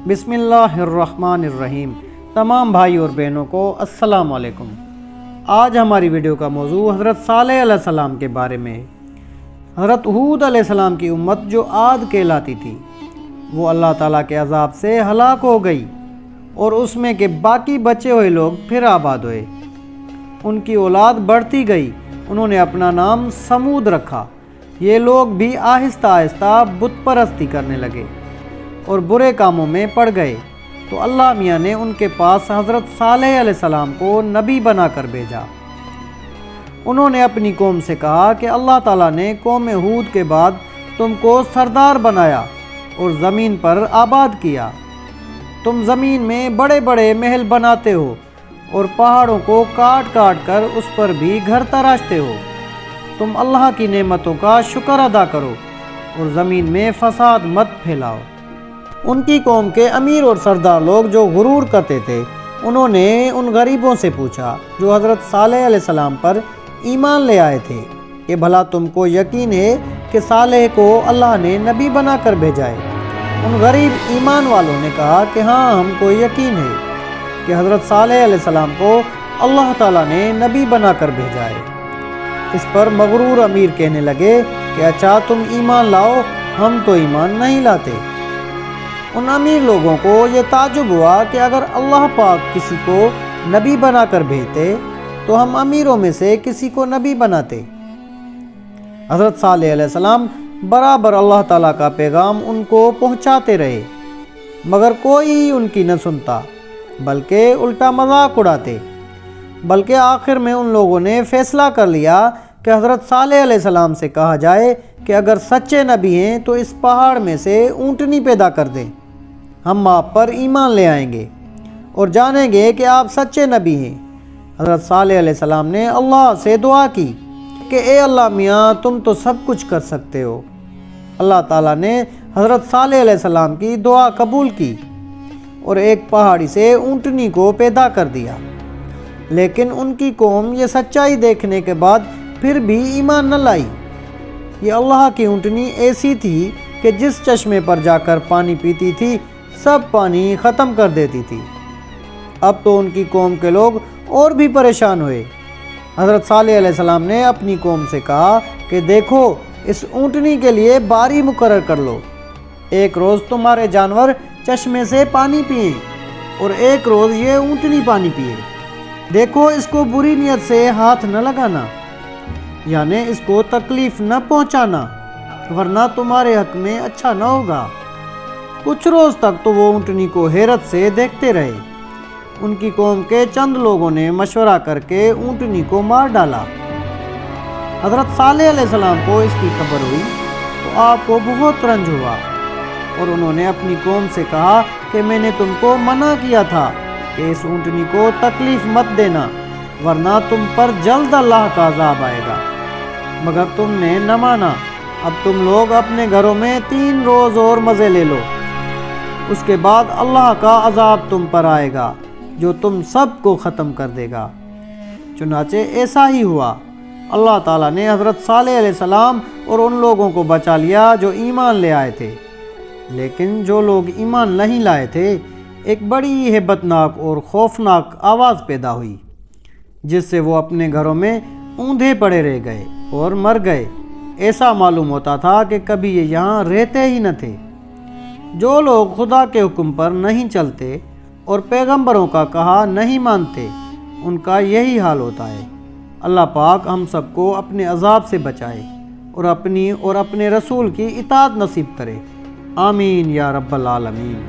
بسم اللہ الرحمن الرحیم۔ تمام بھائی اور بہنوں کو السلام علیکم۔ آج ہماری ویڈیو کا موضوع حضرت صالح علیہ السلام کے بارے میں ہے۔ حضرت ہود علیہ السلام کی امت جو عاد کہلاتی تھی وہ اللہ تعالیٰ کے عذاب سے ہلاک ہو گئی، اور اس میں کے باقی بچے ہوئے لوگ پھر آباد ہوئے۔ ان کی اولاد بڑھتی گئی، انہوں نے اپنا نام سمود رکھا۔ یہ لوگ بھی آہستہ آہستہ بت پرستی کرنے لگے اور برے کاموں میں پڑ گئے، تو اللہ میاں نے ان کے پاس حضرت صالح علیہ السلام کو نبی بنا کر بھیجا۔ انہوں نے اپنی قوم سے کہا کہ اللہ تعالیٰ نے قوم ہود کے بعد تم کو سردار بنایا اور زمین پر آباد کیا۔ تم زمین میں بڑے بڑے محل بناتے ہو اور پہاڑوں کو کاٹ کاٹ کر اس پر بھی گھر تراشتے ہو۔ تم اللہ کی نعمتوں کا شکر ادا کرو اور زمین میں فساد مت پھیلاؤ۔ ان کی قوم کے امیر اور سردار لوگ جو غرور کرتے تھے، انہوں نے ان غریبوں سے پوچھا جو حضرت صالح علیہ السلام پر ایمان لے آئے تھے کہ بھلا تم کو یقین ہے کہ صالح کو اللہ نے نبی بنا کر بھیجا ہے؟ ان غریب ایمان والوں نے کہا کہ ہاں، ہم کو یقین ہے کہ حضرت صالح علیہ السلام کو اللہ تعالیٰ نے نبی بنا کر بھیجا ہے۔ اس پر مغرور امیر کہنے لگے کہ اچھا، تم ایمان لاؤ، ہم تو ایمان نہیں لاتے۔ ان امیر لوگوں کو یہ تعجب ہوا کہ اگر اللہ پاک کسی کو نبی بنا کر بھیجتے تو ہم امیروں میں سے کسی کو نبی بناتے۔ حضرت صالح علیہ السلام برابر اللہ تعالیٰ کا پیغام ان کو پہنچاتے رہے، مگر کوئی ان کی نہ سنتا، بلکہ الٹا مذاق اڑاتے۔ بلکہ آخر میں ان لوگوں نے فیصلہ کر لیا کہ حضرت صالح علیہ السلام سے کہا جائے کہ اگر سچے نبی ہیں تو اس پہاڑ میں سے اونٹنی پیدا کر دیں، ہم آپ پر ایمان لے آئیں گے اور جانیں گے کہ آپ سچے نبی ہیں۔ حضرت صالح علیہ السلام نے اللہ سے دعا کی کہ اے اللہ میاں، تم تو سب کچھ کر سکتے ہو۔ اللہ تعالیٰ نے حضرت صالح علیہ السلام کی دعا قبول کی اور ایک پہاڑی سے اونٹنی کو پیدا کر دیا۔ لیکن ان کی قوم یہ سچائی دیکھنے کے بعد پھر بھی ایمان نہ لائی۔ یہ اللہ کی اونٹنی ایسی تھی کہ جس چشمے پر جا کر پانی پیتی تھی، سب پانی ختم کر دیتی تھی۔ اب تو ان کی قوم کے لوگ اور بھی پریشان ہوئے۔ حضرت صالح علیہ السلام نے اپنی قوم سے کہا کہ دیکھو، اس اونٹنی کے لیے باری مقرر کر لو۔ ایک روز تمہارے جانور چشمے سے پانی پئیں اور ایک روز یہ اونٹنی پانی پیے۔ دیکھو، اس کو بری نیت سے ہاتھ نہ لگانا، یعنی اس کو تکلیف نہ پہنچانا، ورنہ تمہارے حق میں اچھا نہ ہوگا۔ کچھ روز تک تو وہ اونٹنی کو حیرت سے دیکھتے رہے۔ ان کی قوم کے چند لوگوں نے مشورہ کر کے اونٹنی کو مار ڈالا۔ حضرت صالح علیہ السلام کو اس کی خبر ہوئی تو آپ کو بہت رنج ہوا، اور انہوں نے اپنی قوم سے کہا کہ میں نے تم کو منع کیا تھا کہ اس اونٹنی کو تکلیف مت دینا، ورنہ تم پر جلد اللہ کا عذاب آئے گا، مگر تم نے نہ مانا۔ اب تم لوگ اپنے گھروں میں 3 روز اور مزے لے لو، اس کے بعد اللہ کا عذاب تم پر آئے گا جو تم سب کو ختم کر دے گا۔ چنانچہ ایسا ہی ہوا۔ اللہ تعالیٰ نے حضرت صالح علیہ السلام اور ان لوگوں کو بچا لیا جو ایمان لے آئے تھے، لیکن جو لوگ ایمان نہیں لائے تھے، ایک بڑی ہیبت ناک اور خوفناک آواز پیدا ہوئی، جس سے وہ اپنے گھروں میں اوندھے پڑے رہ گئے اور مر گئے۔ ایسا معلوم ہوتا تھا کہ کبھی یہ یہاں رہتے ہی نہ تھے۔ جو لوگ خدا کے حکم پر نہیں چلتے اور پیغمبروں کا کہا نہیں مانتے، ان کا یہی حال ہوتا ہے۔ اللہ پاک ہم سب کو اپنے عذاب سے بچائے اور اپنی اور اپنے رسول کی اطاعت نصیب کرے۔ آمین یا رب العالمین۔